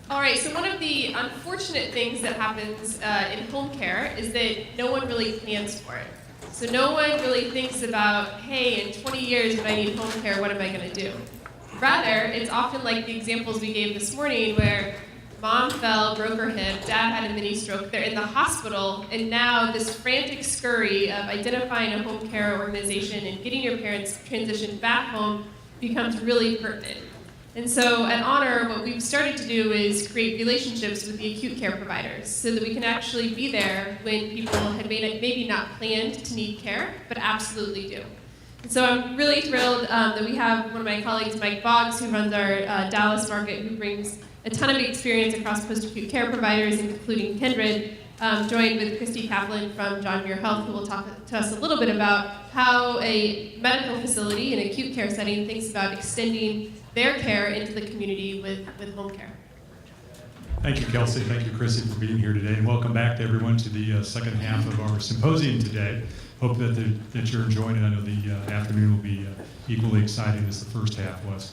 All right, so one of the unfortunate things that happens in home care is that no one really plans for it. So no one really thinks about, hey, in 20 years when I need home care, what am I going to do? Rather, it's often like the examples we gave this morning where mom fell, broke her hip, dad had a mini stroke, they're in the hospital, and now this frantic scurry of identifying a home care organization and getting your parents transitioned back home becomes really pertinent. And so at Honor, what we've started to do is create relationships with the acute care providers so that we can actually be there when people had maybe not planned to need care, but absolutely do. And so I'm really thrilled that we have one of my colleagues, Mike Boggs, who runs our Dallas market, who brings a ton of experience across post-acute care providers, including Kindred, joined with Christy Kaplan from John Muir Health, who will talk to us a little bit about how a medical facility, an acute care setting, thinks about extending their care into the community with home care. Thank you, Kelsey. Thank you, Christy, for being here today. And welcome back to everyone to the second half of our symposium today. Hope that you're enjoying it. I know the afternoon will be equally exciting as the first half was.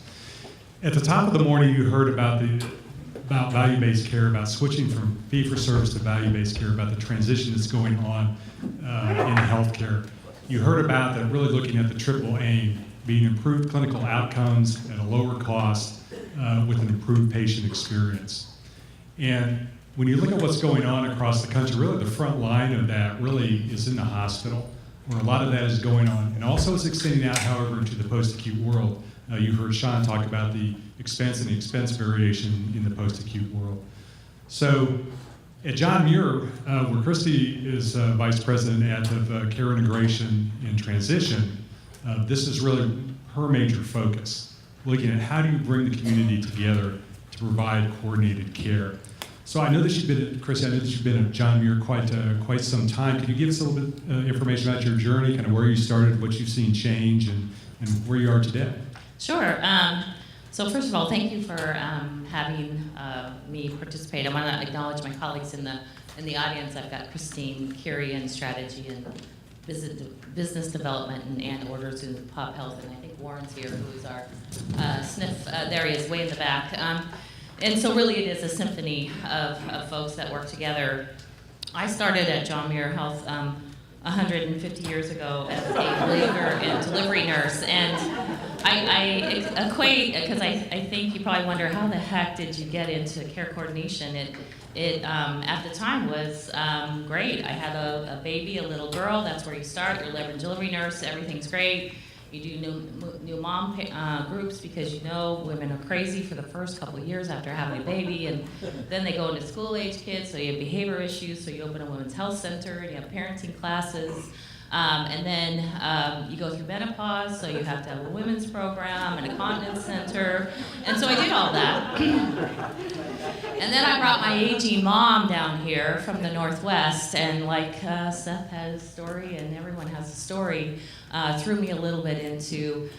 At the top of the morning, you heard about value-based care, about switching from fee-for-service to value-based care, about the transition that's going on in healthcare. You heard about that really looking at the triple aim, being improved clinical outcomes at a lower cost with an improved patient experience. And when you look at what's going on across the country, really the front line of that really is in the hospital, where a lot of that is going on. And also it's extending out, however, to the post-acute world. You heard Sean talk about the expense and the expense variation in the post-acute world. So at John Muir, where Christy is Vice President of Care Integration and Transition, this is really her major focus, looking at how do you bring the community together to provide coordinated care. So I know that Christy, I know that you've been at John Muir quite some time. Can you give us a little bit of information about your journey, kind of where you started, what you've seen change, and where you are today? Sure. So first of all, thank you for having me participate. I want to acknowledge my colleagues in the audience. I've got Christine Curie in strategy and business development, and Ann Orders in pop health, and I think Warren's here, who's our SNF. There he is, way in the back. And so really it is a symphony of folks that work together. I started at John Muir Health 150 years ago as a labor and delivery nurse, and I equate, because I think you probably wonder, how the heck did you get into care coordination? It at the time was great. I had a baby, a little girl. That's where you start. You're a labor and delivery nurse. Everything's great. You do new mom groups because you know women are crazy for the first couple of years after having a baby, and then they go into school-age kids, so you have behavior issues, so you open a women's health center, and you have parenting classes, and then you go through menopause, so you have to have a women's program and a continence center, and so I did all that. And then I brought my aging mom down here from the Northwest, and like Seth has a story, and everyone has a story, threw me a little bit into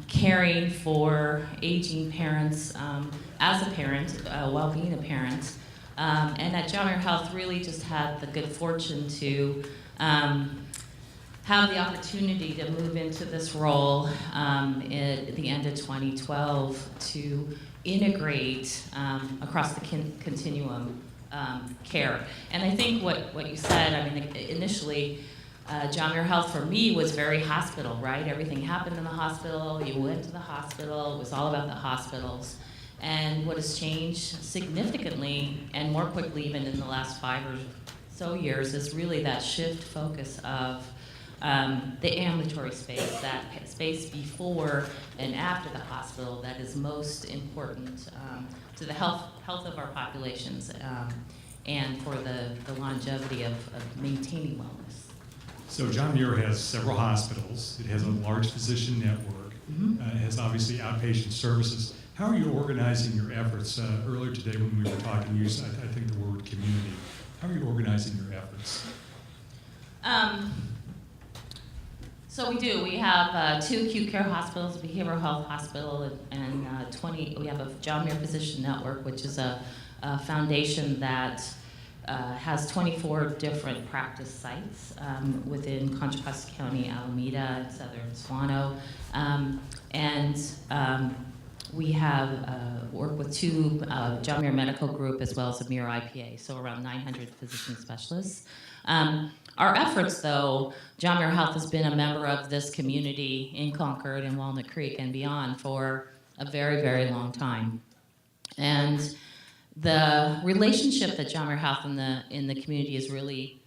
caring for aging parents as a parent, while being a parent. And at John Muir Health really just had the good fortune to have the opportunity to move into this role at the end of 2012 to integrate across the continuum care. And I think what you said, I mean, initially, John Muir Health for me was very hospital, right? Everything happened in the hospital, you went to the hospital, it was all about the hospitals. And what has changed significantly, and more quickly even in the last 5 or so years, is really that shift focus of the ambulatory space, that space before and after the hospital that is most important to the health of our populations and for the longevity of maintaining wellness. So John Muir has several hospitals. It has a large physician network. It has obviously outpatient services. How are you organizing your efforts? Earlier today when we were talking, you used, I think, the word community. How are you organizing your efforts? So we do. We have 2 acute care hospitals, a behavioral health hospital, and 20. We have a John Muir Physician Network, which is a foundation that has 24 different practice sites within Contra Costa County, Alameda, and Southern Swano. And we have worked with two John Muir Medical Group as well as a Muir IPA, so around 900 physician specialists. Our efforts, though, John Muir Health has been a member of this community in Concord and Walnut Creek and beyond for a very, very long time. And the relationship that John Muir Health in the community is really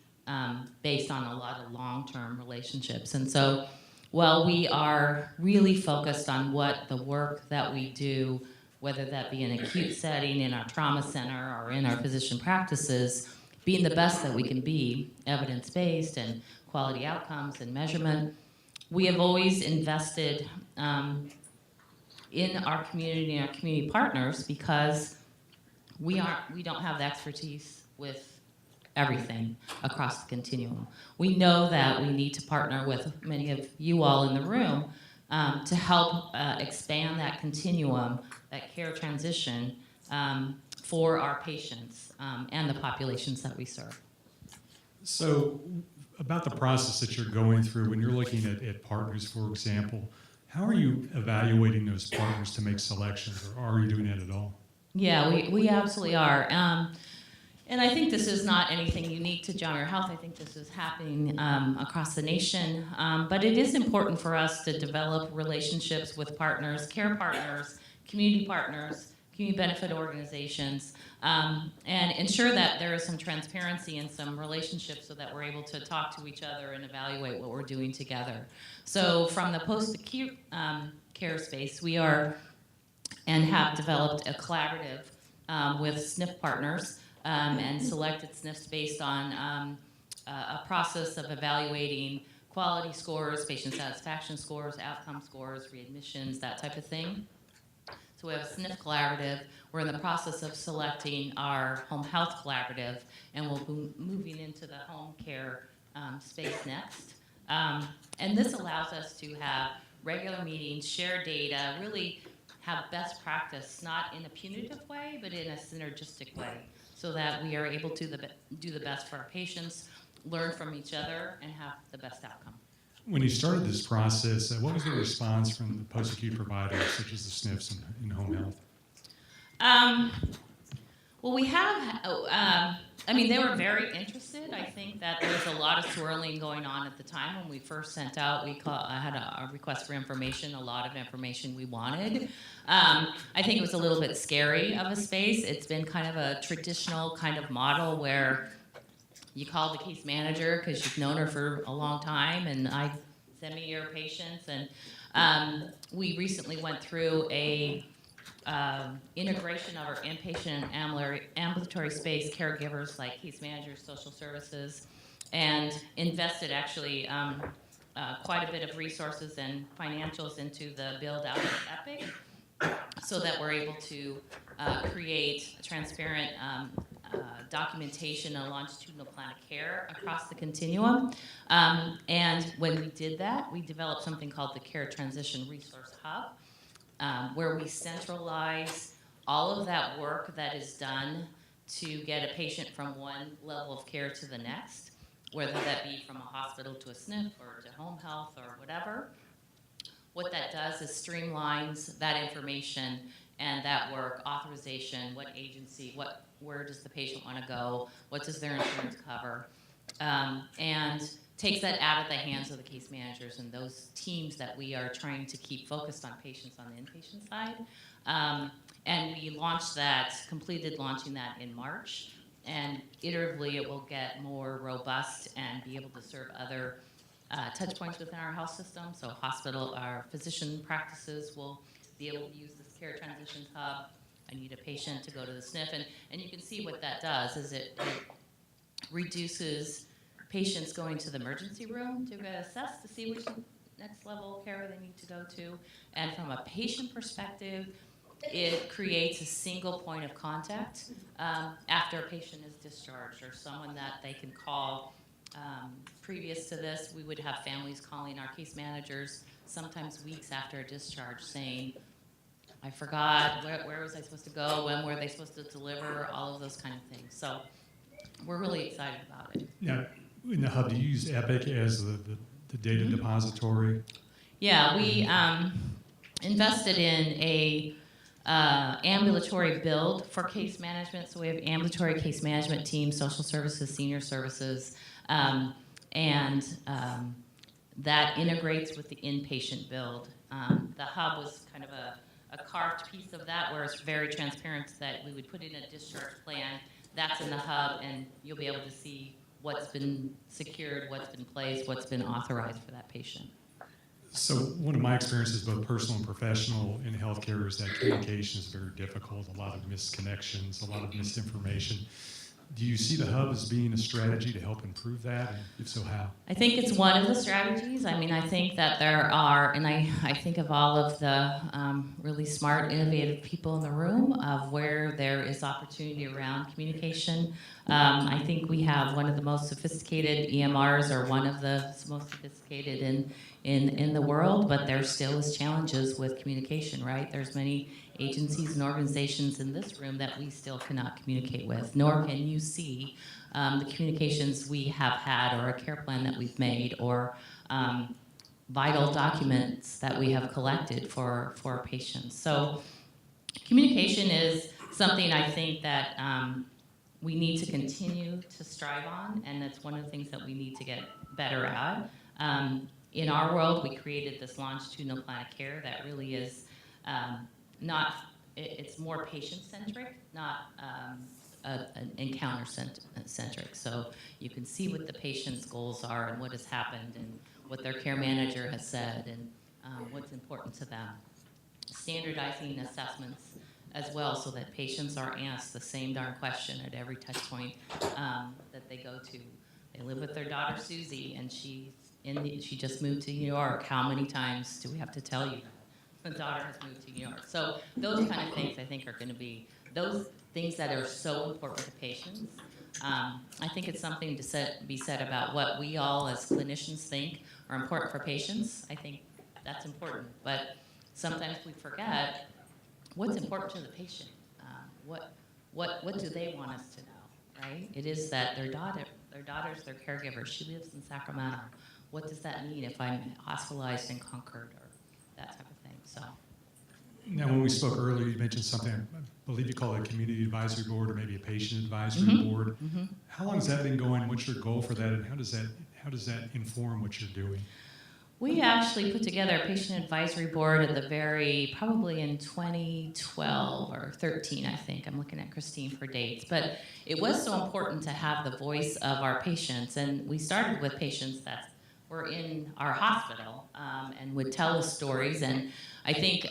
based on a lot of long-term relationships. And so while we are really focused on what the work that we do, whether that be in an acute setting, in our trauma center, or in our physician practices, being the best that we can be, evidence-based and quality outcomes and measurement, we have always invested in our community and our community partners because we don't have the expertise with everything across the continuum. We know that we need to partner with many of you all in the room to help expand that continuum, that care transition for our patients and the populations that we serve. So about the process that you're going through, when you're looking at partners, for example, how are you evaluating those partners to make selections, or are you doing that at all? Yeah, we absolutely are. And I think this is not anything unique to John Muir Health. I think this is happening across the nation. But it is important for us to develop relationships with partners, care partners, community benefit organizations, and ensure that there is some transparency and some relationships so that we're able to talk to each other and evaluate what we're doing together. So from the post-acute care space, we are and have developed a collaborative with SNF partners and selected SNFs based on a process of evaluating quality scores, patient satisfaction scores, outcome scores, readmissions, that type of thing. So we have a SNF collaborative. We're in the process of selecting our home health collaborative, and we'll be moving into the home care space next. And this allows us to have regular meetings, share data, really have best practice, not in a punitive way, but in a synergistic way, so that we are able to do the best for our patients, learn from each other, and have the best outcome. When you started this process, what was the response from the post-acute providers, such as the SNFs and home health? Well, we have, they were very interested. I think that there was a lot of swirling going on at the time when we first sent out. I had a request for information, a lot of information we wanted. I think it was a little bit scary of a space. It's been kind of a traditional kind of model where you call the case manager because you've known her for a long time, and I send me your patients. And we recently went through a integration of our inpatient and ambulatory space caregivers like case managers, social services, and invested actually quite a bit of resources and financials into the build out of Epic so that we're able to create transparent documentation and longitudinal plan of care across the continuum. And when we did that, we developed something called the Care Transition Resource Hub, where we centralize all of that work that is done to get a patient from one level of care to the next, whether that be from a hospital to a SNF or to home health or whatever. What that does is streamlines that information and that work, authorization, what agency, where does the patient want to go, what does their insurance cover, and takes that out of the hands of the case managers and those teams that we are trying to keep focused on patients on the inpatient side. And we completed launching that in March, and iteratively it will get more robust and be able to serve other touch points within our health system. So our physician practices will be able to use this Care Transitions Hub. I need a patient to go to the SNF, and you can see what that does is it reduces patients going to the emergency room to get assessed to see which next level of care they need to go to. And from a patient perspective, it creates a single point of contact after a patient is discharged or someone that they can call. Previous to this, we would have families calling our case managers sometimes weeks after a discharge saying, I forgot, where was I supposed to go, when were they supposed to deliver, all of those kind of things. So we're really excited about it. Now, in the hub, do you use Epic as the data depository? Yeah, we invested in ambulatory build for case management. So we have ambulatory case management team, social services, senior services, that integrates with the inpatient build. The hub was kind of a carved piece of that, where it's very transparent that we would put in a discharge plan. That's in the hub, and you'll be able to see what's been secured, what's been placed, what's been authorized for that patient. So one of my experiences, both personal and professional in healthcare, is that communication is very difficult, a lot of misconnections, a lot of misinformation. Do you see the hub as being a strategy to help improve that? And if so, how? I think it's one of the strategies. I mean, I think that there are, and I think of all of the really smart, innovative people in the room of where there is opportunity around communication. I think we have one of the most sophisticated EMRs, or one of the most sophisticated in the world, but there still is challenges with communication, right? There's many agencies and organizations in this room that we still cannot communicate with, nor can you see the communications we have had, or a care plan that we've made, or vital documents that we have collected for patients. So communication is something I think that we need to continue to strive on, and that's one of the things that we need to get better at. In our world, we created this longitudinal plan of care that really is it's more patient-centric, not an encounter-centric. So you can see what the patient's goals are and what has happened and what their care manager has said and what's important to them. Standardizing assessments as well, so that patients are asked the same darn question at every touch point that they go to. They live with their daughter Susie, and she just moved to New York. How many times do we have to tell you the daughter has moved to New York? So those kind of things I think are going to be those things that are so important to patients. I think it's something to be said about what we all as clinicians think are important for patients. I think that's important, but sometimes we forget what's important to the patient. What do they want us to know, right? It is that their daughter's their caregiver. She lives in Sacramento. What does that mean if I'm hospitalized in Concord, or that type of thing? So. Now, when we spoke earlier, you mentioned something, I believe you call it a community advisory board, or maybe a patient advisory board. Mm-hmm. How long has that been going? What's your goal for that, and how does that inform what you're doing? We actually put together a patient advisory board at probably in 2012 or 13, I think. I'm looking at Christine for dates. But it was so important to have the voice of our patients. And we started with patients that were in our hospital and would tell us stories. And I think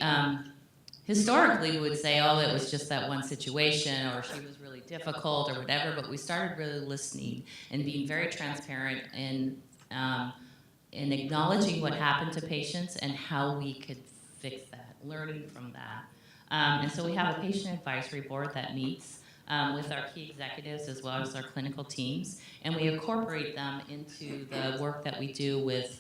historically we would say, oh, it was just that one situation, or she was really difficult, or whatever. But we started really listening and being very transparent in acknowledging what happened to patients and how we could fix that, learning from that. And so we have a patient advisory board that meets with our key executives as well as our clinical teams, and we incorporate them into the work that we do with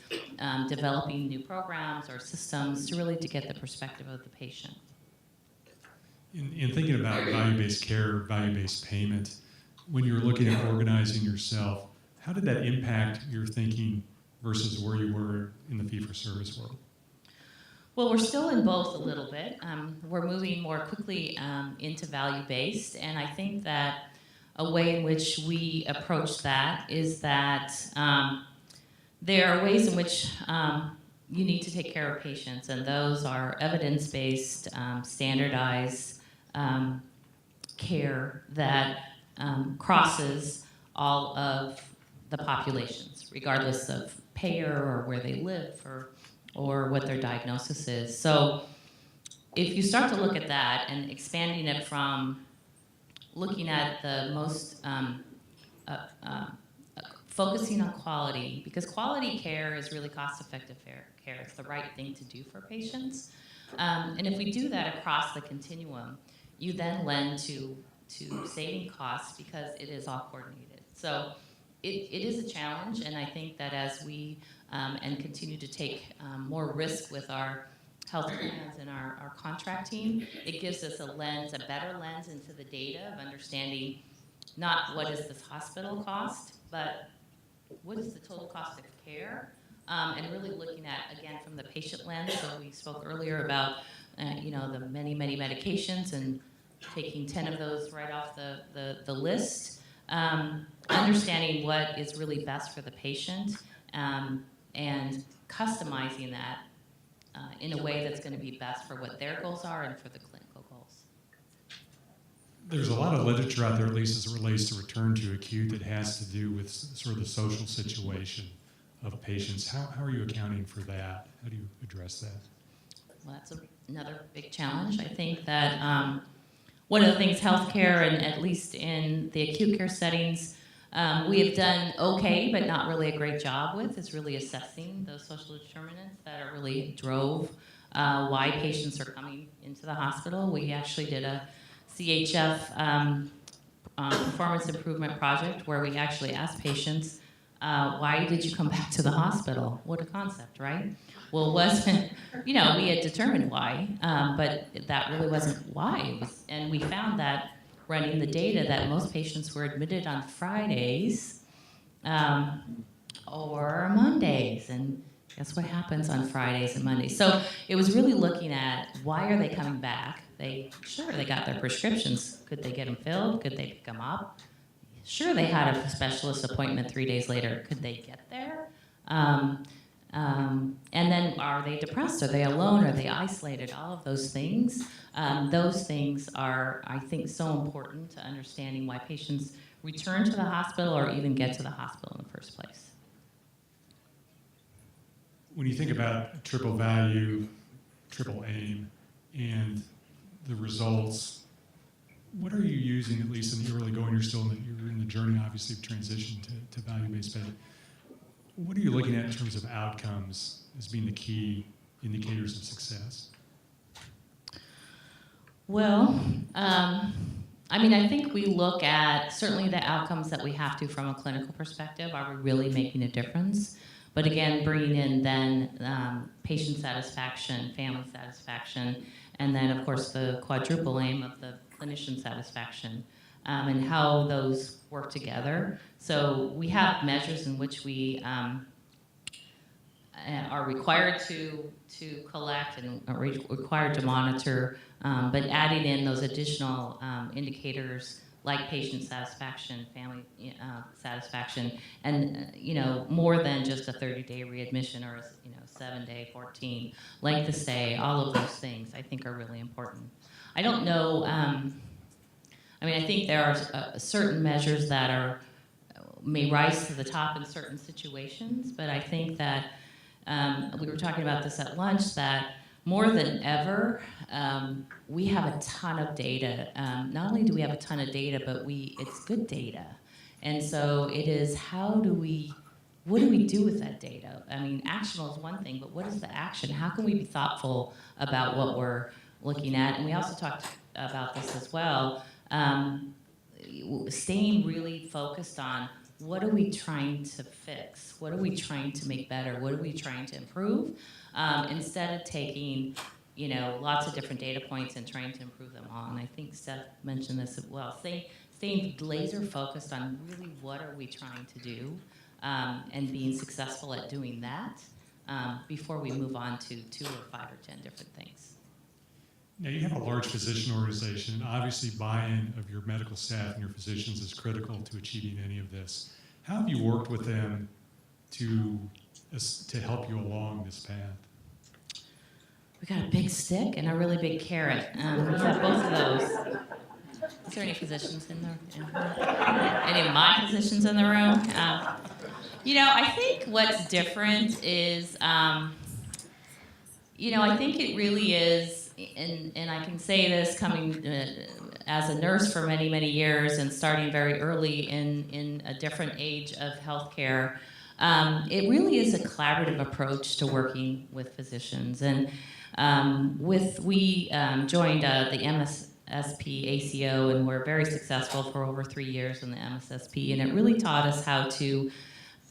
developing new programs or systems to get the perspective of the patient. In thinking about value-based care, value-based payment, when you're looking at organizing yourself, how did that impact your thinking versus where you were in the fee-for-service world? Well, we're still in both a little bit. We're moving more quickly into value-based, and I think that a way in which we approach that is that there are ways in which you need to take care of patients, and those are evidence-based, standardized care that crosses all of the populations, regardless of payer or where they live or what their diagnosis is. So if you start to look at that and expanding it from looking at the most, focusing on quality, because quality care is really cost-effective care. It's the right thing to do for patients. And if we do that across the continuum, you then lend to saving costs because it is all coordinated. So it is a challenge, and I think that as we and continue to take more risk with our health plans and our contracting, it gives us a better lens into the data of understanding not what is this hospital cost, but what is the total cost of care, and really looking at, again, from the patient lens. So we spoke earlier about the many, many medications and taking 10 of those right off the list. Understanding what is really best for the patient and customizing that in a way that's going to be best for what their goals are and for the clinical goals. There's a lot of literature out there, at least as it relates to return to acute, that has to do with sort of the social situation of patients. How are you accounting for that? How do you address that? Well, that's another big challenge. I think that one of the things healthcare, and at least in the acute care settings, we have done okay, but not really a great job with, is really assessing those social determinants that are really drove why patients are coming into the hospital. We actually did a CHF performance improvement project where we actually asked patients, why did you come back to the hospital? What a concept, right? Well, it wasn't, we had determined why, but that really wasn't why. And we found that running the data that most patients were admitted on Fridays or Mondays. And guess what happens on Fridays and Mondays? So it was really looking at why are they coming back? They got their prescriptions. Could they get them filled? Could they pick them up? Sure, they had a specialist appointment 3 days later. Could they get there? And then are they depressed? Are they alone? Are they isolated? All of those things. Those things are, I think, so important to understanding why patients return to the hospital or even get to the hospital in the first place. When you think about triple value, triple aim, and the results, what are you using, at least in the early going? You're in the journey, obviously, of transition to value-based pay. What are you looking at in terms of outcomes as being the key indicators of success? Well, I think we look at certainly the outcomes that we have to from a clinical perspective. Are we really making a difference? But again, bringing in then patient satisfaction, family satisfaction, and then, of course, the quadruple aim of the clinician satisfaction, and how those work together. So we have measures in which we are required to collect and are required to monitor, but adding in those additional indicators like patient satisfaction, family satisfaction, and more than just a 30-day readmission or a 7-day, 14 length of stay. All of those things I think are really important. I don't know. I think there are certain measures that may rise to the top in certain situations, but I think that we were talking about this at lunch, that more than ever, we have a ton of data. Not only do we have a ton of data, but it's good data. And so it is, what do we do with that data? Actionable is one thing, but what is the action? How can we be thoughtful about what we're looking at? And we also talked about this as well, staying really focused on what are we trying to fix? What are we trying to make better? What are we trying to improve? Instead of taking, lots of different data points and trying to improve them all. And I think Seth mentioned this as well. Staying laser focused on really what are we trying to do, and being successful at doing that before we move on to 2 or 5 or 10 different things. Now, you have a large physician organization. Obviously, buy-in of your medical staff and your physicians is critical to achieving any of this. How have you worked with them to help you along this path? We got a big stick and a really big carrot. We have both of those. Is there any physicians in there? Any of my physicians in the room? I think what's different is, I think it really is, and I can say this coming as a nurse for many, many years and starting very early in a different age of healthcare, it really is a collaborative approach to working with physicians. And we joined the MSSP ACO, and we're very successful for over 3 years in the MSSP, and it really taught us how to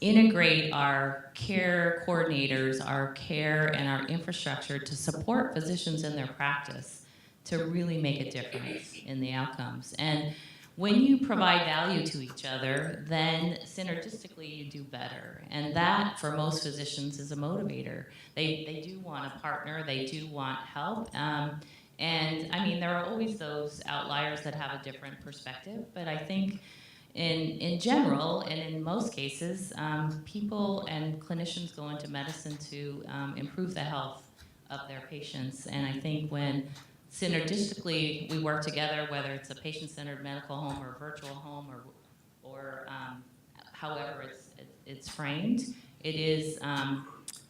integrate our care coordinators, our care and our infrastructure to support physicians in their practice to really make a difference in the outcomes. And when you provide value to each other, then synergistically you do better. And that, for most physicians, is a motivator. They do want a partner, they do want help. And I mean, there are always those outliers that have a different perspective, but I think in general, and in most cases, people and clinicians go into medicine to improve the health of their patients. And I think when synergistically we work together, whether it's a patient-centered medical home or virtual home or however it's framed, it is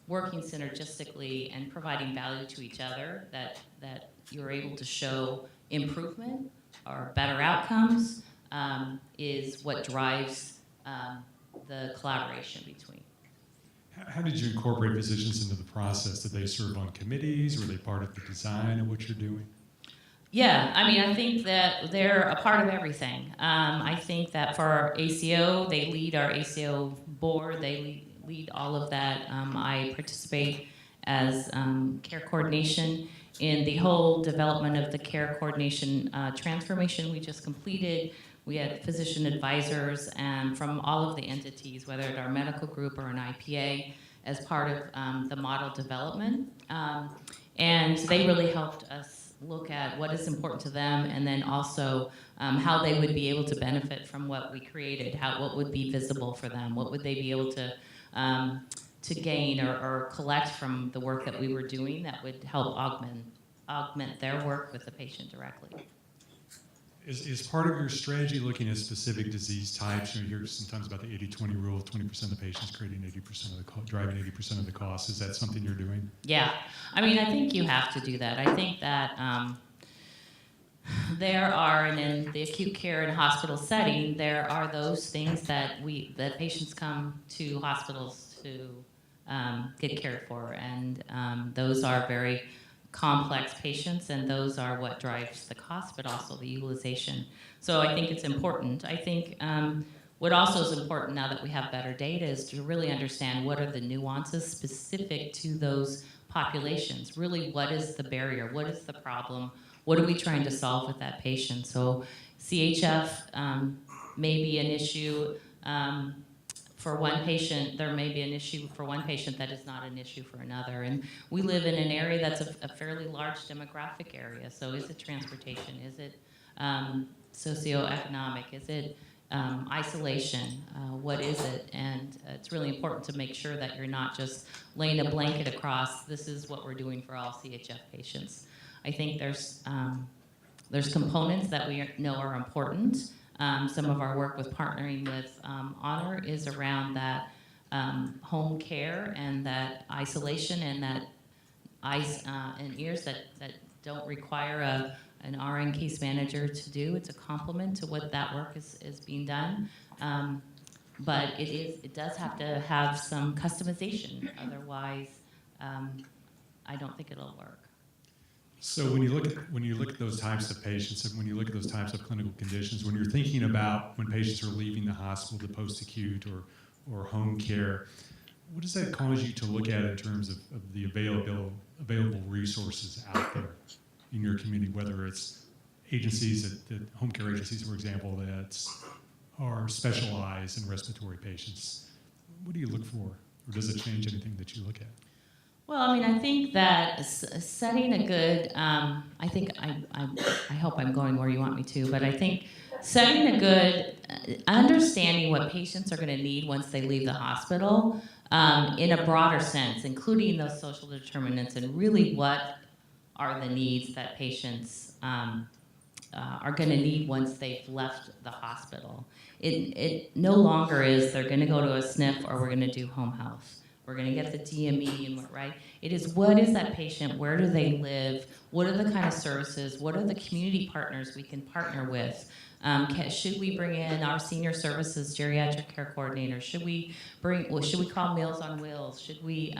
working synergistically and providing value to each other that you're able to show improvement or better outcomes is what drives the collaboration between. How did you incorporate physicians into the process? Did they serve on committees? Were they part of the design of what you're doing? Yeah, I mean, I think that they're a part of everything. I think that for our ACO, they lead our ACO board. They lead all of that. I participate as care coordination in the whole development of the care coordination transformation we just completed. We had physician advisors from all of the entities, whether it's our medical group or an IPA, as part of the model development. And they really helped us look at what is important to them, and then also how they would be able to benefit from what we created, what would be visible for them, what would they be able to gain or collect from the work that we were doing that would help augment their work with the patient directly. Is part of your strategy looking at specific disease types? You hear sometimes about the 80-20 rule, 20% of the patients creating 80% of the driving 80% of the cost. Is that something you're doing? Yeah, I mean, I think you have to do that. I think that there are, and in the acute care and hospital setting, there are those things that patients come to hospitals to get cared for, and those are very complex patients, and those are what drives the cost, but also the utilization. So I think it's important. I think what also is important now that we have better data is to really understand what are the nuances specific to those populations. Really, what is the barrier? What is the problem? What are we trying to solve with that patient? So CHF may be an issue for one patient. There may be an issue for one patient that is not an issue for another. And we live in an area that's a fairly large demographic area. So is it transportation? Is it socioeconomic? Is it isolation? What is it? And it's really important to make sure that you're not just laying a blanket across, this is what we're doing for all CHF patients. I think there's components that we know are important. Some of our work with partnering with Honor is around that home care and that isolation and that eyes and ears that don't require an RN case manager to do. It's a complement to what that work is being done. But it does have to have some customization. Otherwise, I don't think it'll work. So when you look at those types of patients, and when you look at those types of clinical conditions, when you're thinking about when patients are leaving the hospital to post-acute or home care, what does that cause you to look at in terms of the available resources out there in your community, whether it's agencies, home care agencies, for example, that are specialized in respiratory patients? What do you look for, or does it change anything that you look at? Well, I mean, I think that setting a good, I hope I'm going where you want me to, but I think setting a good, understanding what patients are going to need once they leave the hospital in a broader sense, including those social determinants and really what are the needs that patients are going to need once they've left the hospital. It no longer is they're going to go to a SNF or we're going to do home health. We're going to get the DME, right? It is what is that patient? Where do they live? What are the kind of services? What are the community partners we can partner with? Should we bring in our senior services geriatric care coordinator? Should we call Meals on Wheels? Should we,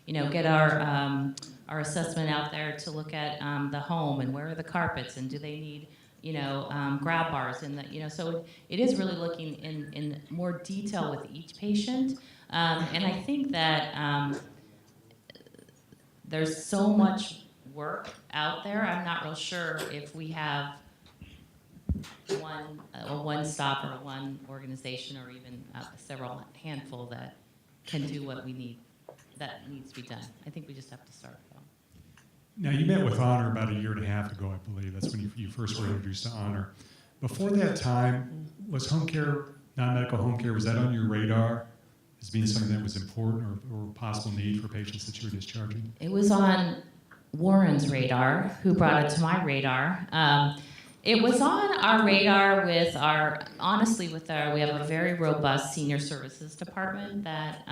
get our assessment out there to look at the home and where are the carpets and do they need, grab bars and so it is really looking in more detail with each patient. And I think that there's so much work out there. I'm not real sure if we have a one-stop or one organization or even several handful that can do what we need, that needs to be done. I think we just have to start, though. Now, you met with Honor about a year and a half ago, I believe. That's when you first were introduced to Honor. Before that time, was home care, non-medical home care, was that on your radar as being something that was important or possible need for patients that you were discharging? It was on Warren's radar, who brought it to my radar. It was on our radar we have a very robust senior services department that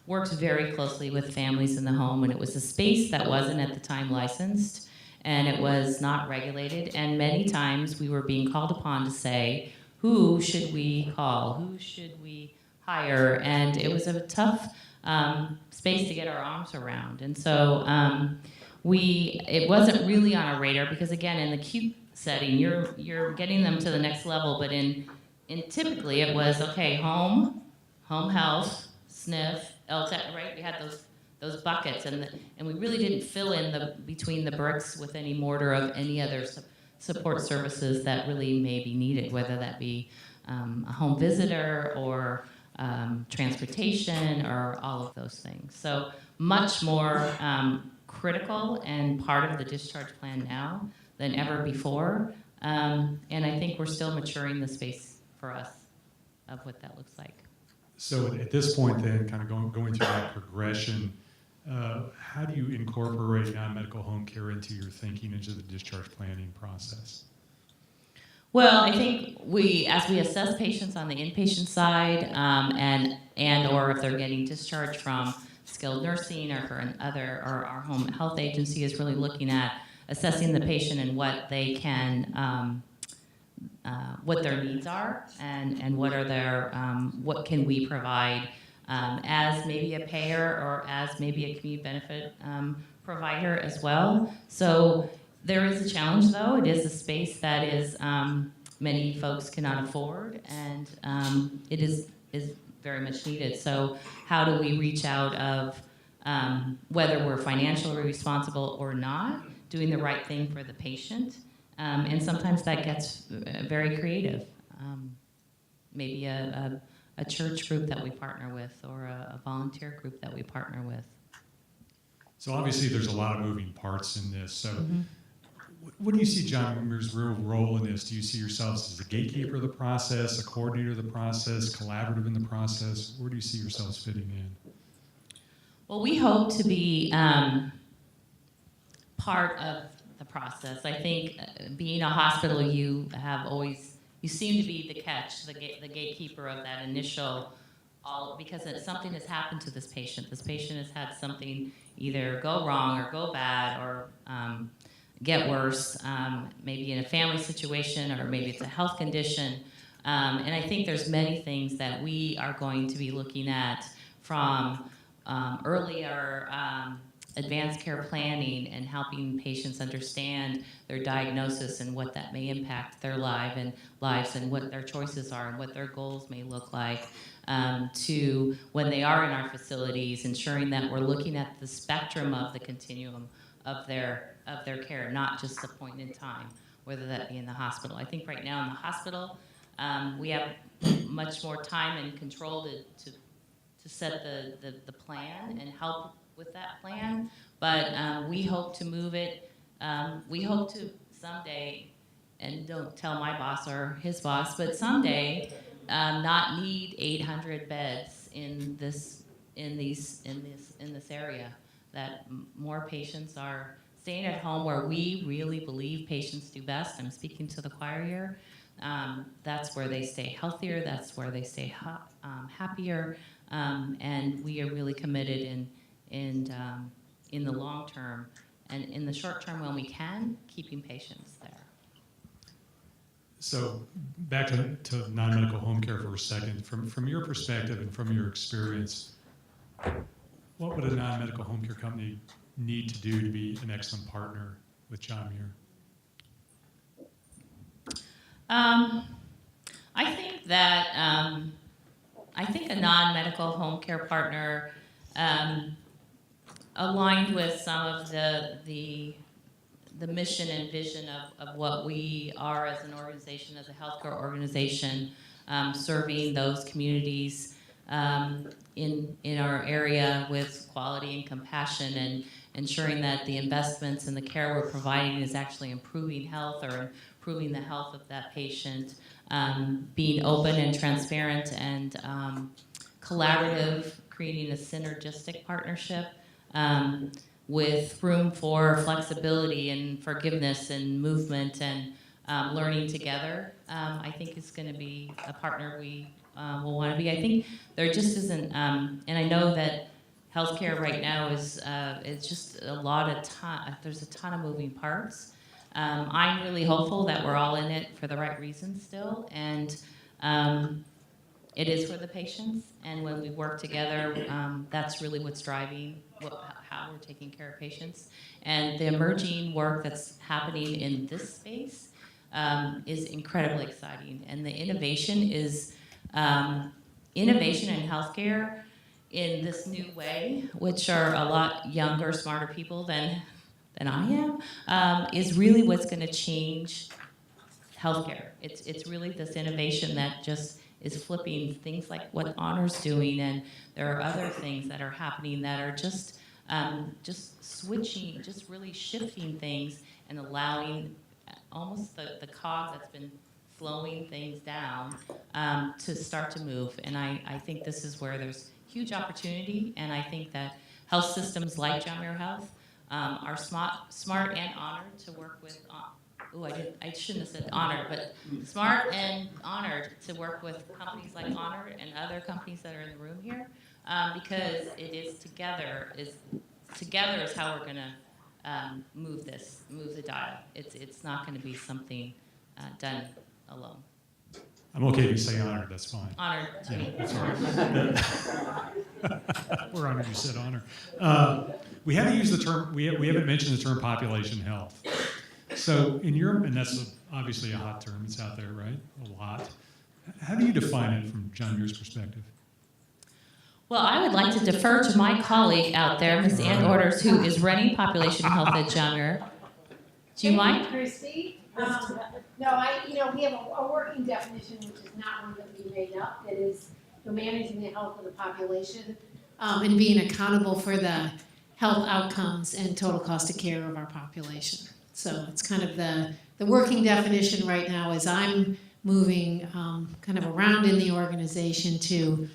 works very closely with families in the home, and it was a space that wasn't at the time licensed, and it was not regulated, and many times we were being called upon to say, who should we call? Who should we hire? And it was a tough space to get our arms around, and so it wasn't really on our radar because, again, in the acute setting, you're getting them to the next level, but in typically it was, okay, home health, SNF, LTAC, right? We had those buckets, and we really didn't fill in between the bricks with any mortar of any other support services that really may be needed, whether that be a home visitor or transportation or all of those things. So much more critical and part of the discharge plan now than ever before. And I think we're still maturing the space for us of what that looks like. So at this point then, kind of going through that progression, how do you incorporate non-medical home care into your thinking, into the discharge planning process? Well, I think as we assess patients on the inpatient side, and or if they're getting discharged from skilled nursing or our home health agency is really looking at assessing the patient and what they can, what their needs are, and what are their, what can we provide as maybe a payer or as maybe a community benefit provider as well. So there is a challenge, though. It is a space that is many folks cannot afford, and it is very much needed. So how do we reach out of whether we're financially responsible or not, doing the right thing for the patient? And sometimes that gets very creative. Maybe a church group that we partner with or a volunteer group that we partner with. So obviously there's a lot of moving parts in this. So what do you see John Muir's real role in this? Do you see yourselves as a gatekeeper of the process, a coordinator of the process, collaborative in the process? Where do you see yourselves fitting in? Well, we hope to be part of the process. I think being a hospital, you seem to be the catch, the gatekeeper of that initial, because something has happened to this patient. This patient has had something either go wrong or go bad or get worse, maybe in a family situation or maybe it's a health condition. And I think there's many things that we are going to be looking at from earlier advanced care planning and helping patients understand their diagnosis and what that may impact their lives and what their choices are and what their goals may look like, to when they are in our facilities, ensuring that we're looking at the spectrum of the continuum of their care, not just the point in time, whether that be in the hospital. I think right now in the hospital, we have much more time and control to set the plan and help with that plan, but we hope to move it. We hope to someday, and don't tell my boss or his boss, but someday not need 800 beds in this area. That more patients are staying at home where we really believe patients do best. I'm speaking to the choir here. That's where they stay healthier. That's where they stay happier. And we are really committed in the long term and in the short term when we can, keeping patients there. So back to non-medical home care for a second. From your perspective and from your experience, what would a non-medical home care company need to do to be an excellent partner with John Muir? I think that I think a non-medical home care partner aligned with some of the the mission and vision of what we are as an organization, as a healthcare organization, serving those communities in our area with quality and compassion, and ensuring that the investments and the care we're providing is actually improving health or improving the health of that patient, being open and transparent and collaborative, creating a synergistic partnership with room for flexibility and forgiveness and movement and learning together. I think is going to be a partner we will want to be. I think there just isn't, and I know that healthcare right now is it's just a lot of time. There's a ton of moving parts. I'm really hopeful that we're all in it for the right reasons still, and it is for the patients. And when we work together, that's really what's driving how we're taking care of patients. And the emerging work that's happening in this space is incredibly exciting. And the innovation is innovation in healthcare in this new way, which are a lot younger, smarter people than I am, is really what's going to change healthcare. It's really this innovation that just is flipping things like what Honor's doing, and there are other things that are happening that are just switching, just really shifting things and allowing almost the cog that's been slowing things down to start to move. And I think this is where there's huge opportunity, and I think that health systems like John Muir Health are smart and honored to work with. I shouldn't have said honored, but smart and honored to work with companies like Honor and other companies that are in the room here, because it is together is how we're going to move the dial. It's not going to be something done alone. I'm okay if you say honored, that's fine. Honored. Yeah, that's all right. We're honored you said honor. We haven't used the term, we haven't mentioned the term population health. So and that's obviously a hot term, it's out there, right? A lot. How do you define it from John Muir's perspective? Well, I would like to defer to my colleague out there, Ms. Ann Orders, who is running population health at John Muir. Do you mind? Thank you, Christy. No, we have a working definition, which is not one that we made up. It is managing the health of the population and being accountable for the health outcomes and total cost of care of our population. So it's kind of the working definition right now as I'm moving kind of around in the organization to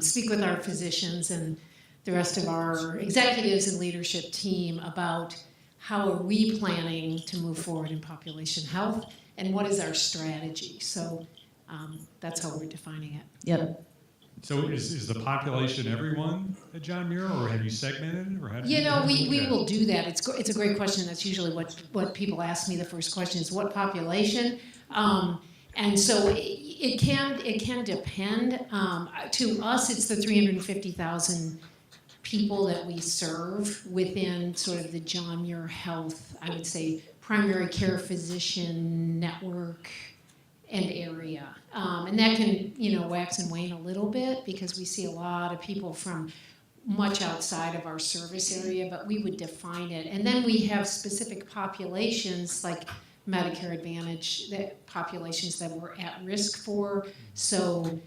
speak with our physicians and the rest of our executives and leadership team about how are we planning to move forward in population health and what is our strategy. So that's how we're defining it. Yep. So is the population everyone at John Muir, or have you segmented it, or how do you we will do that. It's a great question. That's usually what people ask me. The first question is what population, and so it can depend. To us, it's the 350,000 people that we serve within sort of the John Muir Health, I would say, primary care physician network and area. And that can, wax and wane a little bit because we see a lot of people from much outside of our service area, but we would define it. And then we have specific populations like Medicare Advantage, populations that we're at risk for. So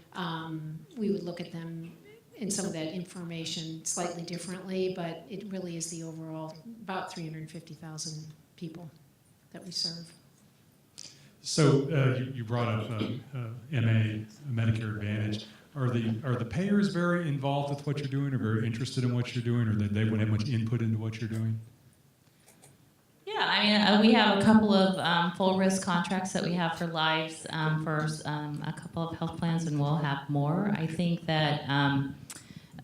we would look at them in some of that information slightly differently, but it really is the overall about 350,000 people that we serve. So you brought up MA, Medicare Advantage. Are the payers very involved with what you're doing, or very interested in what you're doing, or that they wouldn't have much input into what you're doing? Yeah, I mean, we have a couple of full risk contracts that we have for lives for a couple of health plans, and we'll have more. I think that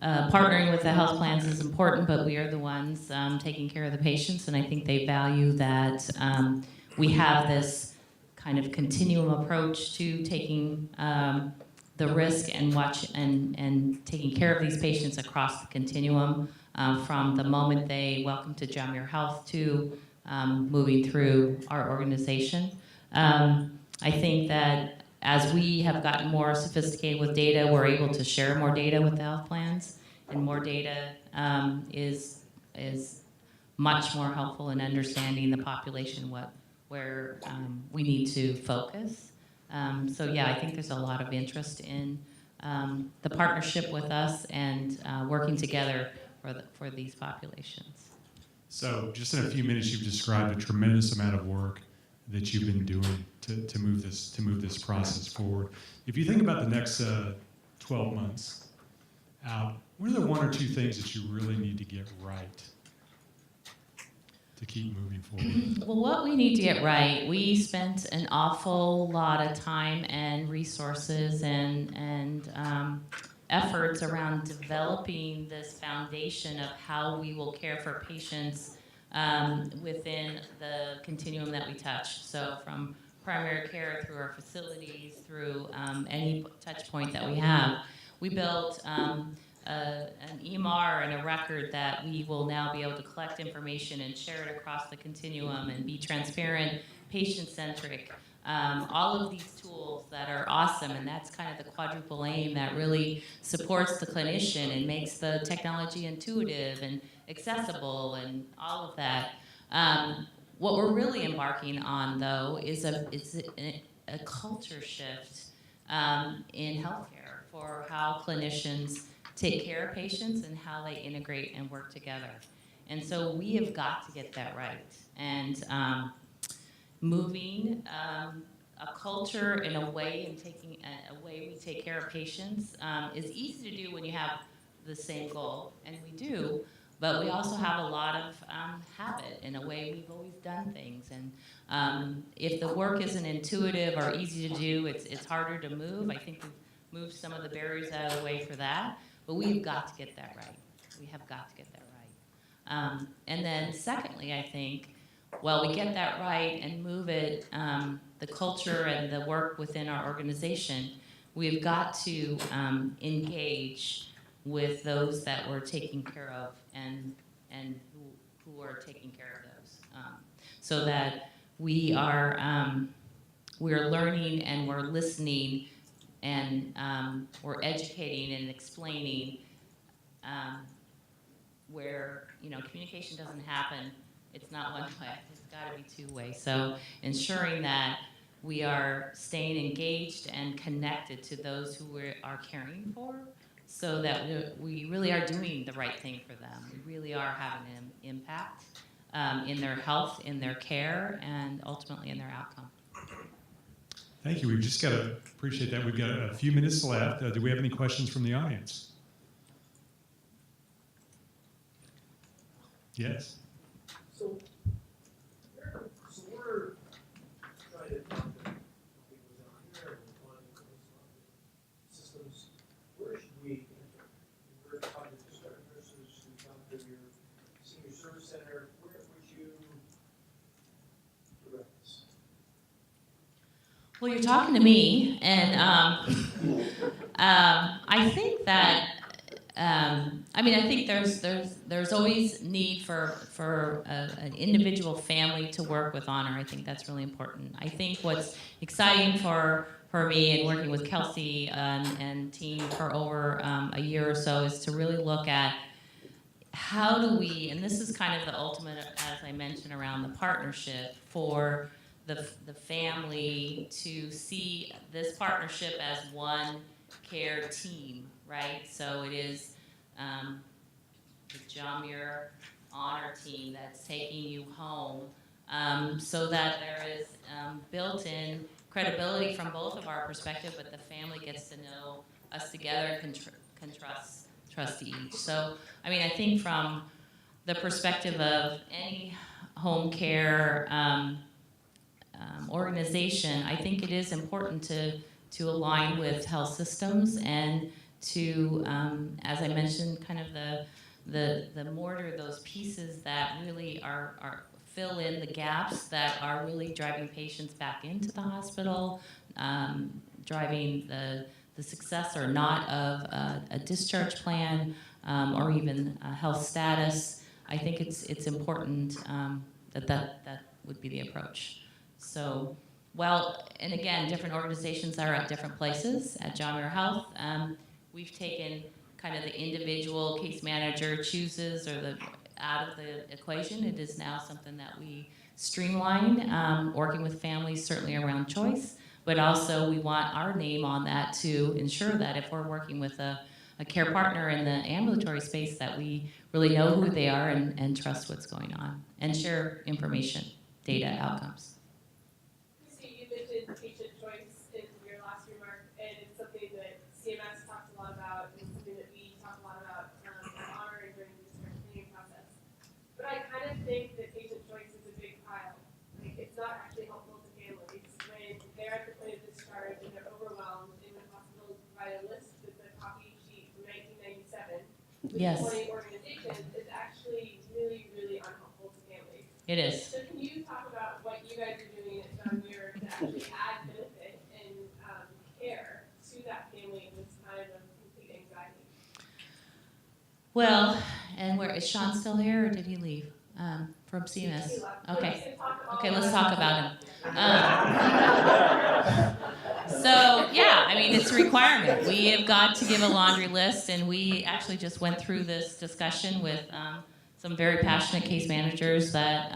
partnering with the health plans is important, but we are the ones taking care of the patients, and I think they value that we have this kind of continuum approach to taking the risk and and taking care of these patients across the continuum from the moment they welcome to John Muir Health to moving through our organization. I think that as we have gotten more sophisticated with data, we're able to share more data with the health plans, and more data is much more helpful in understanding the population, where we need to focus. So yeah, I think there's a lot of interest in the partnership with us and working together for these populations. So just in a few minutes, you've described a tremendous amount of work that you've been doing to move this process forward. If you think about the next 12 months out, what are the one or two things that you really need to get right to keep moving forward? Well, what we need to get right, we spent an awful lot of time and resources and efforts around developing this foundation of how we will care for patients within the continuum that we touch. So from primary care through our facilities, through any touch point that we have. We built an EMR and a record that we will now be able to collect information and share it across the continuum and be transparent, patient-centric. All of these tools that are awesome, and that's kind of the quadruple aim that really supports the clinician and makes the technology intuitive and accessible and all of that. What we're really embarking on, though, is a culture shift in healthcare for how clinicians take care of patients and how they integrate and work together. And so we have got to get that right. And moving a culture in a way and taking a way we take care of patients is easy to do when you have the same goal, and we do, but we also have a lot of habit in a way we've always done things. And if the work isn't intuitive or easy to do, it's harder to move. I think we've moved some of the barriers out of the way for that, but we've got to get that right. We have got to get that right. And then secondly, I think, well, we get that right and move it, the culture and the work within our organization, we've got to engage with those that we're taking care of and who are taking care of those, so that we're learning and we're listening and we're educating and explaining where communication doesn't happen. It's not one way. It's got to be two-way. So ensuring that we are staying engaged and connected to those who we are caring for, so that we really are doing the right thing for them. We really are having an impact in their health, in their care, and ultimately in their outcome. Thank you. We've just got to appreciate that. We've got a few minutes left. Do we have any questions from the audience? Yes. So we're trying to talk to people down here and finding those systems. Where should we enter? We're talking to discharge nurses, we talk to your senior service center. Where would you direct us? Well, you're talking to me, and I think that I think there's always need for an individual family to work with honor. I think that's really important. I think what's exciting for me and working with Kelsey and team for over a year or so is to really look at how do we, and this is kind of the ultimate, as I mentioned, around the partnership for the family to see this partnership as one care team, right? So it is the John Muir Honor team that's taking you home, so that there is built-in credibility from both of our perspective, but the family gets to know us together and can trust each. So, I think from the perspective of any home care organization, I think it is important to align with health systems and to, as I mentioned, kind of the mortar, those pieces that really are fill in the gaps that are really driving patients back into the hospital, driving the success or not of a discharge plan or even health status. I think it's important that would be the approach. So, well, and again, different organizations are at different places. At John Muir Health, we've taken kind of the individual case manager chooses or the out of the equation. It is now something that we streamline, working with families certainly around choice, but also we want our name on that to ensure that if we're working with a care partner in the ambulatory space, that we really know who they are and trust what's going on and share information, data, outcomes. Christy, you mentioned patient choice in your last remark, and it's something that CMS talks a lot about, and something that we talk a lot about honoring during the discharge planning process. But I kind of think that patient choice is a big pile. Like, it's not actually helpful to families when they're at the point of discharge and they're overwhelmed, and when hospitals provide a list with a copy sheet from 1997 with Yes. 20 organizations is actually really, really unhelpful to families. It is. So can you talk about what you guys are doing at John Muir to actually add benefit and care to that family in this time of complete anxiety? Well, and is Sean still here or did he leave from CMS? Okay. Okay, let's talk about him. So, yeah, I mean, it's a requirement. We have got to give a laundry list, and we actually just went through this discussion with some very passionate case managers that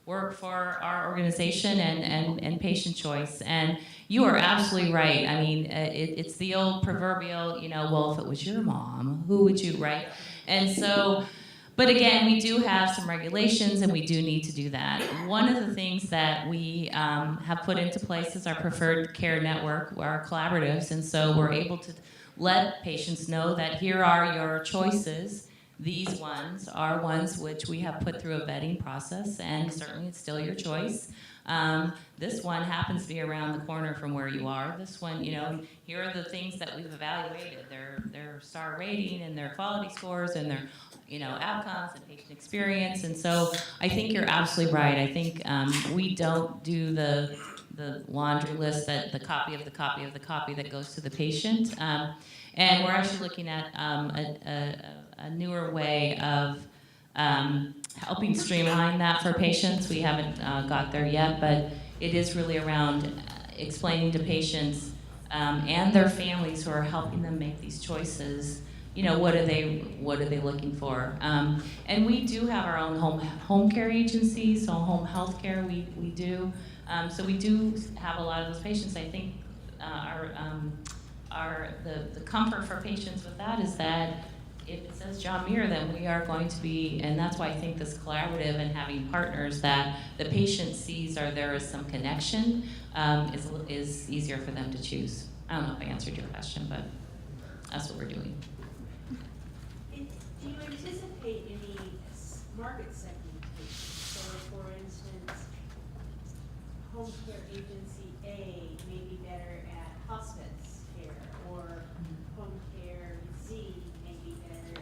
work for our organization and patient choice. And you are absolutely right. I mean, it's the old proverbial, well, if it was your mom, who would you, right? And so, but again, we do have some regulations, and we do need to do that. One of the things that we have put into place is our preferred care network, our collaboratives, and so we're able to let patients know that here are your choices. These ones are ones which we have put through a vetting process, and certainly it's still your choice. This one happens to be around the corner from where you are. This one, here are the things that we've evaluated, their star rating and their quality scores and their outcomes and patient experience. And so I think you're absolutely right. I think we don't do the laundry list, that the copy of the copy of the copy that goes to the patient. And we're actually looking at a newer way of helping streamline that for patients. We haven't got there yet, but it is really around explaining to patients and their families who are helping them make these choices, what are they looking for? And we do have our own home care agency, so home health care we do. So we do have a lot of those patients. I think the comfort for patients with that is that if it says John Muir, then we are going to be, and that's why I think this collaborative and having partners that the patient sees there is some connection is easier for them to choose. I don't know if I answered your question, but that's what we're doing. Do you anticipate any market segmentation? So, for instance, home care agency A may be better at hospice care, or home care Z may be better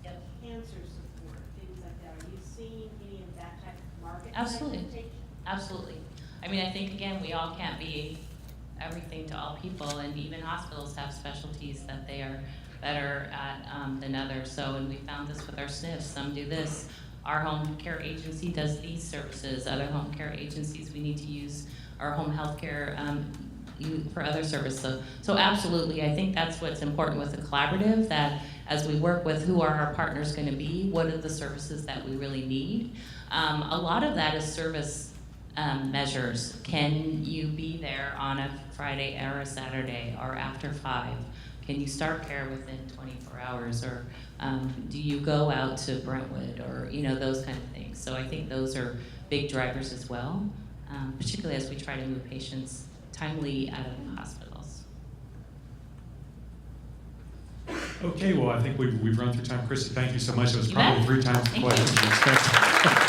at cancer support, things like that. Are you seeing any of that type of market segmentation? Absolutely. I mean, I think, again, we all can't be everything to all people, and even hospitals have specialties that they are better at than others. So, and we found this with our SNFs. Some do this. Our home care agency does these services. Other home care agencies, we need to use our home health care for other services. So absolutely, I think that's what's important with the collaborative, that as we work with who are our partners going to be, what are the services that we really need. A lot of that is service measures. Can you be there on a Friday or a Saturday or after 5? Can you start care within 24 hours? Or do you go out to Brentwood? Or, those kind of things. So I think those are big drivers as well, particularly as we try to move patients timely out of hospitals. Okay, well, I think we've run through time. Christy, thank you so much. It was You probably bet. 3 times the Thank question you. you expected.